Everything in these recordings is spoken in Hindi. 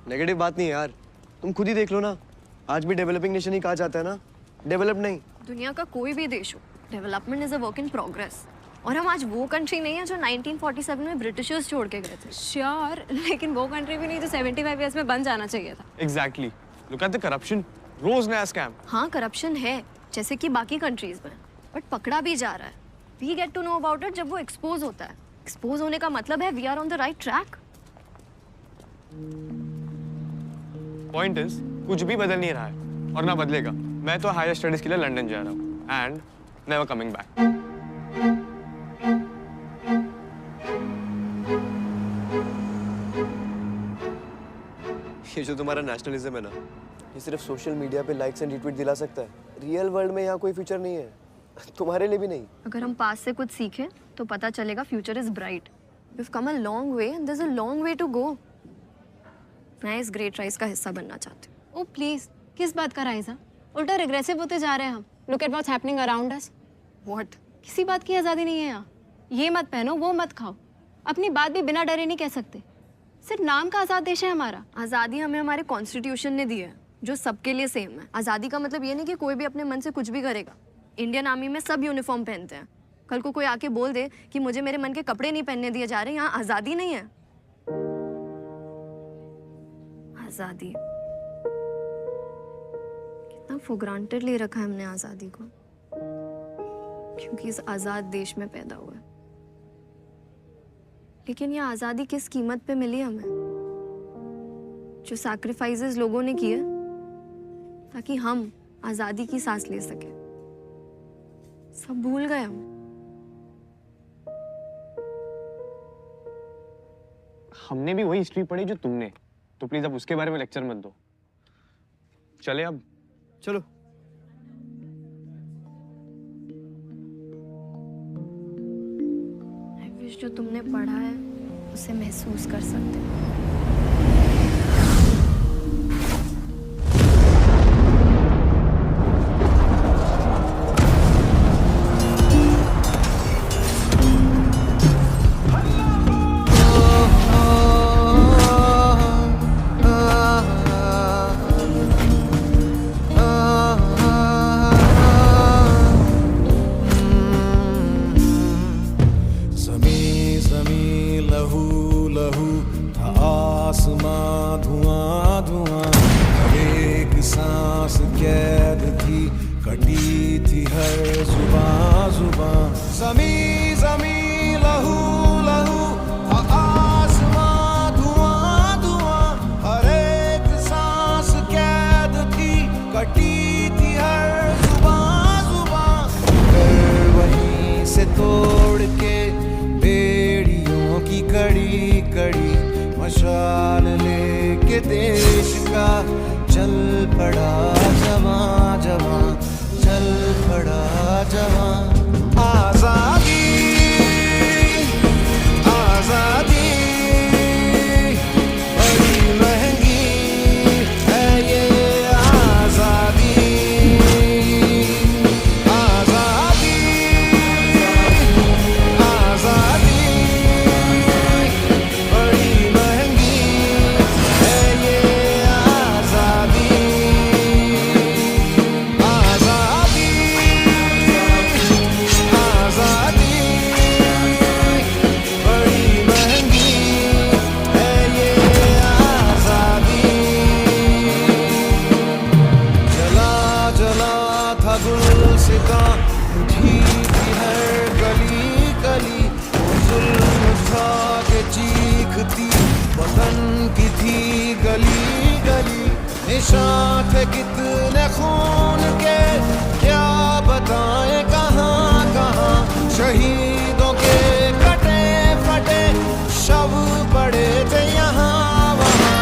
नेगेटिव बात नहीं है यार, तुम खुद ही देख लो ना, आज भी डेवलपिंग नेशन ही कहा जाता है ना, डेवलप नहीं। दुनिया का कोई भी देश हो, development is a work in progress. और हम आज वो कंट्री नहीं है जो 1947 में ब्रिटिशर्स छोड़ के गए थे। श्योर, लेकिन वो कंट्री भी नहीं जो 75 ईयर्स में बन जाना चाहिए था। Exactly, look at the corruption, रोज नया स्कैम। हाँ, करप्शन है जैसे कि बाकी कंट्रीज में, बट पकड़ा भी जा रहा है। We get to know about it जब वो एक्सपोज होता है। एक्सपोज होने का मतलब है we are on the right track. Point is कुछ भी बदल नहीं रहा है और ना बदलेगा। मैं तो हायर स्टडीज के लिए लंदन जा रहा हूँ एंड नेवर कमिंग बैक। ये जो तुम्हारा नेशनलिज्म है ना, ये सिर्फ सोशल मीडिया पे लाइक्स एंड रिट्वीट दिला सकता है। रियल वर्ल्ड में यहाँ कोई फ्यूचर नहीं है, तुम्हारे लिए भी नहीं। अगर हम पास से कुछ सीखें तो पता चलेगा future is bright. We have come a long way and there is a long way to go. मैं इस ग्रेट राइज का हिस्सा बनना चाहती हूँ। ओ प्लीज, किस बात का राइज है? उल्टा रिग्रेसिव होते जा रहे हैं हम। Look at what's happening around us. What? किसी बात की आज़ादी नहीं है यहाँ। ये मत पहनो, वो मत खाओ। अपनी बात भी बिना डरे नहीं कह सकते। सिर्फ नाम का आज़ाद देश है हमारा। आज़ादी हमें हमारे कॉन्स्टिट्यूशन ने दी है, जो सबके लिए सेम है। आज़ादी का मतलब ये नहीं कि कोई भी अपने मन से कुछ भी करेगा। इंडियन आर्मी में सब यूनिफॉर्म पहनते हैं। कल को कोई आके बोल दे कि मुझे मेरे मन के कपड़े नहीं पहनने दिए जा रहे, यहाँ आज़ादी नहीं है। आज़ादी कितना फॉर ग्रांटेड ले रखा है हमने आज़ादी को, क्योंकि इस आज़ाद देश में पैदा हुआ है। लेकिन ये आज़ादी किस कीमत पे मिली हमें? जो सैक्रिफाइसेस लोगों ने किए ताकि हम आज़ादी की सांस ले सके, सब भूल गए हम। हमने भी वही हिस्ट्री पढ़ी जो तुमने, तो प्लीज अब उसके बारे में लेक्चर मत दो। चले अब। चलो। आई विश जो तुमने पढ़ा है उसे महसूस कर सकते हो। तोड़ के बेड़ियों की कड़ी कड़ी मशाल लेके देश का चल पड़ा जवां जवां, चल पड़ा जवां। आजादी आजादी बड़ी महंगी है ये आजादी। निशान थे कितने खून के, क्या बताएं कहाँ कहाँ शहीदों के कटे फटे शव पड़े थे यहाँ वहाँ।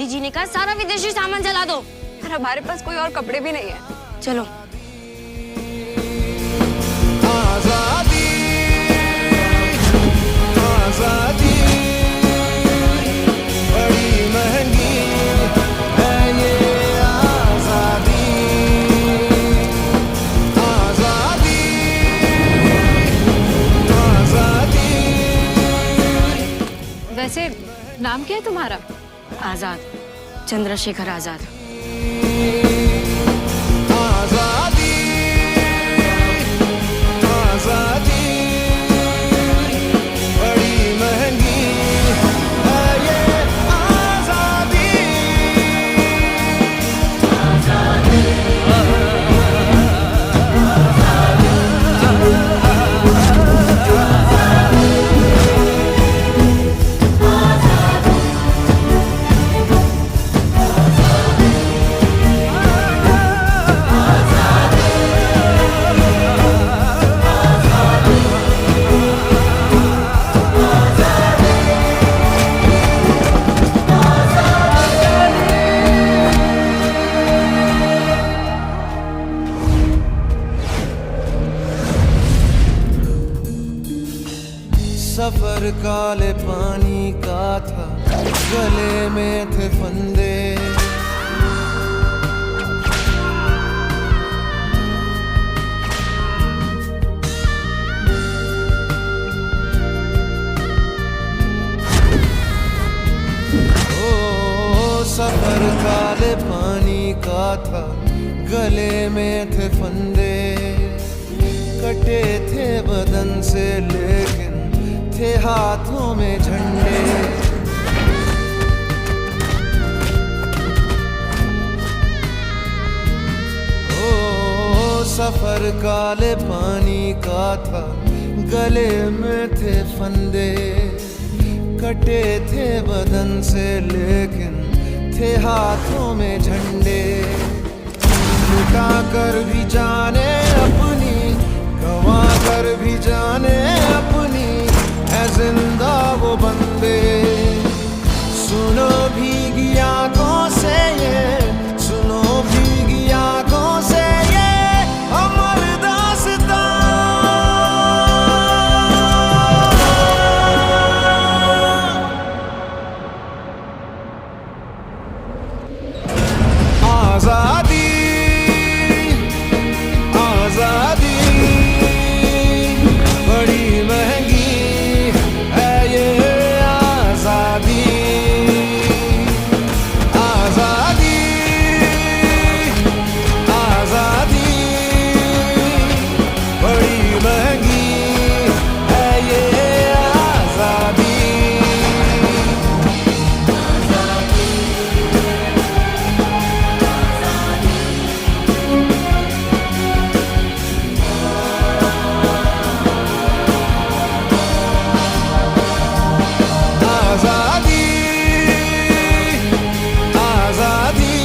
मोदी जी ने कहा सारा विदेशी सामान जला दो। और हमारे पास कोई और कपड़े भी नहीं है। चलो। आजादी आजादी बड़ी महंगी है ये आजादी आजादी आजादी। वैसे नाम क्या है तुम्हारा? आजाद, चंद्रशेखर आजाद। आजादी आजादी बड़ी महंगी है ये आजादी। सफर काले पानी का था, गले में थे फंदे। ओ सफर काले पानी का था, गले में थे फंदे। कटे थे बदन से लेकिन थे हाथों में झंडे। ओ सफर काले पानी का था, गले में थे फंदे। कटे थे बदन से लेकिन थे हाथों में झंडे। लुटा कर भी जाने अपनी, गवा कर भी जाने अपनी, है जिंदा वो बंदे। सुनो भीगी आंखों से ये, सुनो भीगी आंखों से ये अमर दास्तां। आजादी आजादी बड़ी महंगी है ये आजादी आजादी आजादी बड़ी महंगी है ये आजादी। आजादी आजादी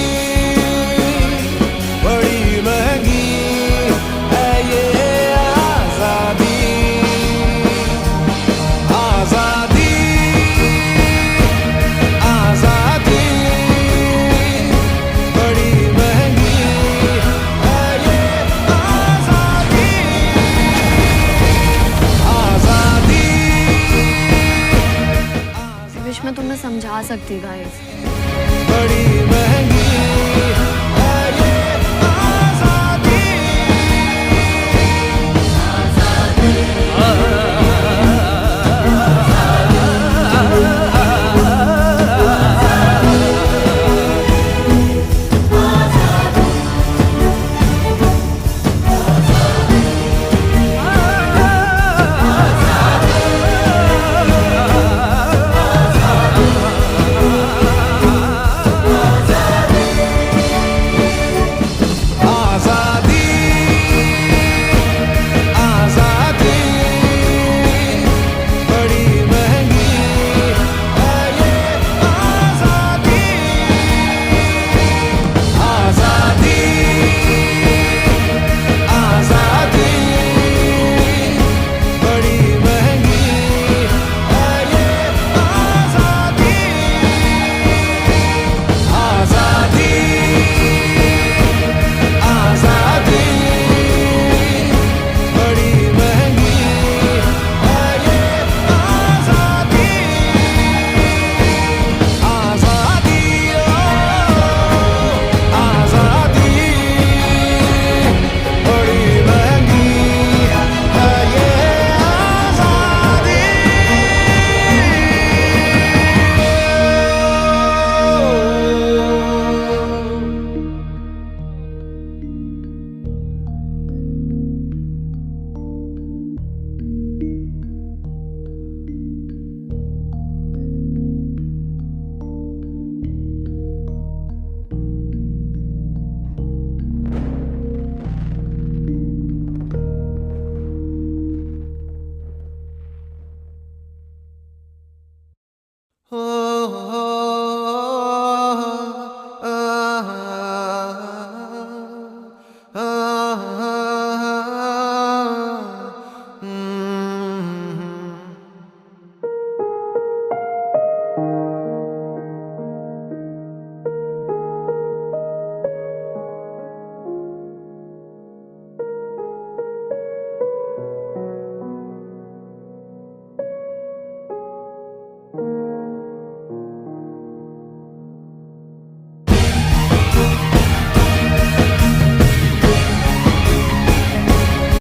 बड़ी महंगी है ये आजादी आजादी आजादी बड़ी महंगी है ये आजादी आजादी। विश मैं तुम्हें समझा सकती गाइस। बड़ी महंगी